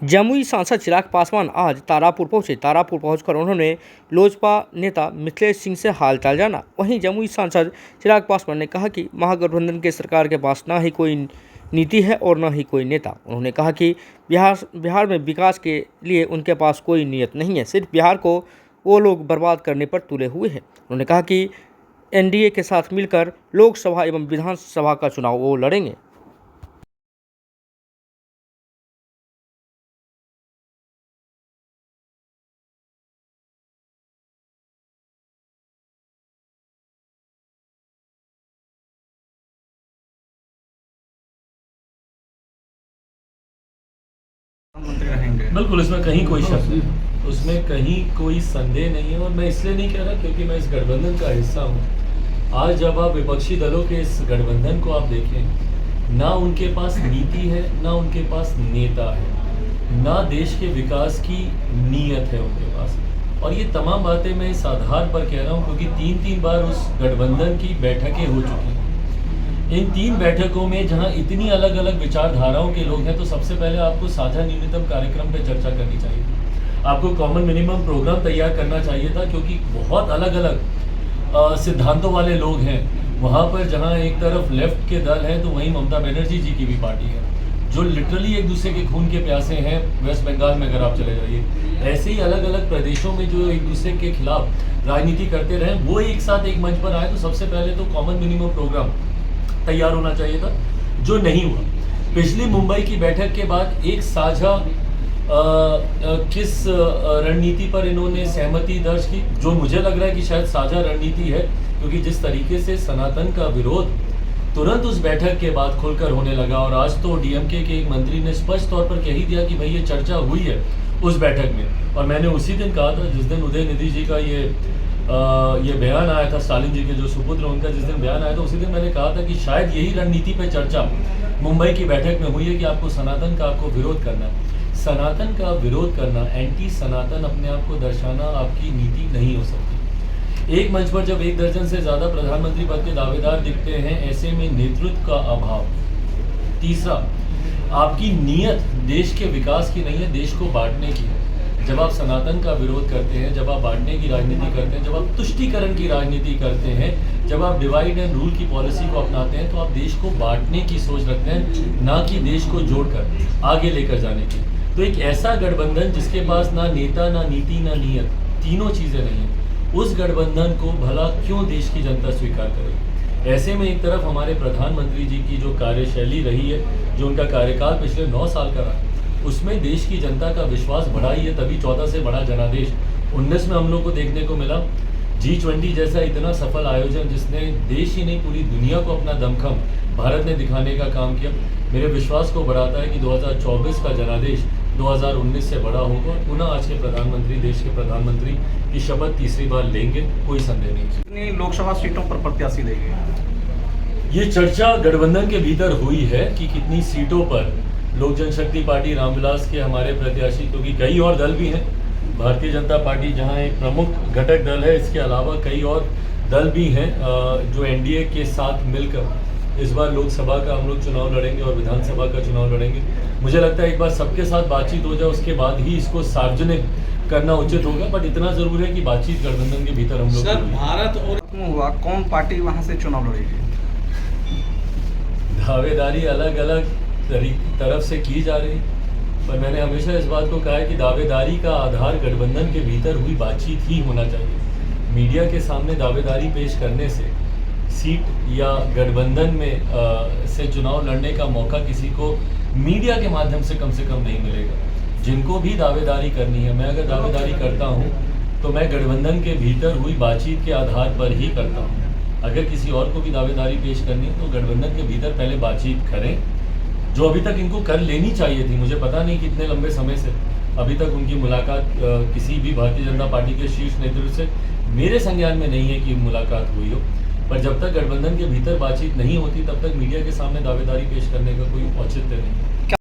जमुई सांसद चिराग पासवान आज तारापुर पहुंचे। तारापुर पहुंचकर उन्होंने लोजपा नेता मिथिलेश सिंह से हालचाल जाना। वहीं जमुई सांसद चिराग पासवान ने कहा कि महागठबंधन के सरकार के पास ना ही कोई नीति है और न ही कोई नेता। उन्होंने कहा कि बिहार में विकास के लिए उनके पास कोई नीयत नहीं है, सिर्फ बिहार को वो लोग बर्बाद करने पर तुले हुए हैं। उन्होंने कहा कि एनडीए के साथ मिलकर लोकसभा एवं विधानसभा का चुनाव वो लड़ेंगे। मंत्री रहेंगे। बिल्कुल, इसमें कहीं कोई शक नहीं, उसमें कहीं कोई संदेह नहीं है। और मैं इसलिए नहीं कह रहा क्योंकि मैं इस गठबंधन का हिस्सा हूँ। आज जब आप विपक्षी दलों के इस गठबंधन को आप देखें, ना उनके पास नीति है, ना उनके पास नेता है, ना देश के विकास की नीयत है उनके पास। और ये तमाम बातें मैं इस आधार पर कह रहा हूँ क्योंकि तीन बार उस गठबंधन की बैठकें हो चुकी हैं। इन 3 बैठकों में जहां इतनी अलग अलग विचारधाराओं के लोग हैं, तो सबसे पहले आपको साझा न्यूनतम कार्यक्रम पर चर्चा करनी चाहिए। आपको कॉमन मिनिमम प्रोग्राम तैयार करना चाहिए था, क्योंकि बहुत अलग अलग सिद्धांतों वाले लोग हैं वहां पर। जहां एक तरफ लेफ्ट के दल हैं, तो वहीं ममता बनर्जी जी की भी पार्टी है, जो लिटरली एक दूसरे के खून के प्यासे हैं। वेस्ट बंगाल में अगर आप चले जाइए, ऐसे ही अलग अलग प्रदेशों में जो एक दूसरे के खिलाफ राजनीति करते रहे, वो एक साथ एक मंच पर आए। तो सबसे पहले तो कॉमन मिनिमम प्रोग्राम तैयार होना चाहिए था, जो नहीं हुआ। पिछली मुंबई की बैठक के बाद एक साझा किस रणनीति पर इन्होंने सहमति दर्ज की, जो मुझे लग रहा है कि शायद साझा रणनीति है, क्योंकि जिस तरीके से सनातन का विरोध तुरंत उस बैठक के बाद खुलकर होने लगा। और आज तो डीएमके के एक मंत्री ने स्पष्ट तौर पर कह ही दिया कि भाई ये चर्चा हुई है उस बैठक में। और मैंने उसी दिन कहा था, जिस दिन उदयनिधि जी का ये बयान आया था, स्टालिन जी के जो सुपुत्र उनका जिस दिन बयान आया था, उसी दिन मैंने कहा था कि शायद यही रणनीति पे चर्चा मुंबई की बैठक में हुई है कि आपको सनातन का आपको विरोध करना है। सनातन का विरोध करना, एंटी सनातन अपने आप को दर्शाना आपकी नीति नहीं हो सकती। एक मंच पर जब 1 दर्जन से ज़्यादा प्रधानमंत्री पद के दावेदार दिखते हैं, ऐसे में नेतृत्व का अभाव। तीसरा, आपकी नीयत देश के विकास की नहीं है, देश को बांटने की है। जब आप सनातन का विरोध करते हैं, जब आप बांटने की राजनीति करते हैं, जब आप तुष्टीकरण की राजनीति करते हैं, जब आप डिवाइड एंड रूल की पॉलिसी को अपनाते हैं, तो आप देश को बांटने की सोच रखते हैं, ना कि देश को जोड़कर आगे लेकर जाने की। तो एक ऐसा गठबंधन जिसके पास ना नेता, ना नीति, ना नीयत, तीनों चीज़ें नहीं हैं, उस गठबंधन को भला क्यों देश की जनता स्वीकार करेगी। ऐसे में एक तरफ हमारे प्रधानमंत्री जी की जो कार्यशैली रही है, जो उनका कार्यकाल पिछले 9 साल का रहा, उसमें देश की जनता का विश्वास बढ़ा ही है, तभी 14 से बड़ा जनादेश 19 में हम लोग को देखने को मिला। G20 जैसा इतना सफल आयोजन, जिसने देश ही नहीं पूरी दुनिया को अपना दमखम भारत ने दिखाने का काम किया, मेरे विश्वास को बढ़ाता है कि 2024 का जनादेश 2019 से बड़ा होगा। पुनः आज के प्रधानमंत्री, देश के प्रधानमंत्री की शपथ तीसरी बार लेंगे, कोई संदेह नहीं। कितनी लोकसभा सीटों पर प्रत्याशी देंगे? ये चर्चा गठबंधन के भीतर हुई है कि कितनी सीटों पर लोक जनशक्ति पार्टी रामविलास के हमारे प्रत्याशी, क्योंकि कई और दल भी हैं। भारतीय जनता पार्टी जहां एक प्रमुख घटक दल है, इसके अलावा कई और दल भी हैं जो एनडीए के साथ मिलकर इस बार लोकसभा का हम लोग चुनाव लड़ेंगे और विधानसभा का चुनाव लड़ेंगे। मुझे लगता है एक बार सबके साथ बातचीत हो जाए, उसके बाद ही इसको सार्वजनिक करना उचित होगा। बट इतना जरूर है कि बातचीत गठबंधन के भीतर हम लोग। सर, भारत और हुआ, कौन पार्टी वहां से चुनाव लड़ेगी? दावेदारी अलग अलग तरफ से की जा रही, पर मैंने हमेशा इस बात को कहा है कि दावेदारी का आधार गठबंधन के भीतर हुई बातचीत ही होना चाहिए। मीडिया के सामने दावेदारी पेश करने से सीट या गठबंधन में से चुनाव लड़ने का मौका किसी को मीडिया के माध्यम से कम नहीं मिलेगा। जिनको भी दावेदारी करनी है, मैं अगर दावेदारी करता हूँ तो मैं गठबंधन के भीतर हुई बातचीत के आधार पर ही करता हूँ। अगर किसी और को भी दावेदारी पेश करनी है तो गठबंधन के भीतर पहले बातचीत करें, जो अभी तक इनको कर लेनी चाहिए थी। मुझे पता नहीं कितने लंबे समय से अभी तक उनकी मुलाकात किसी भी भारतीय जनता पार्टी के शीर्ष नेतृत्व से मेरे संज्ञान में नहीं है कि मुलाकात हुई हो। पर जब तक गठबंधन के भीतर बातचीत नहीं होती, तब तक मीडिया के सामने दावेदारी पेश करने का कोई औचित्य नहीं है।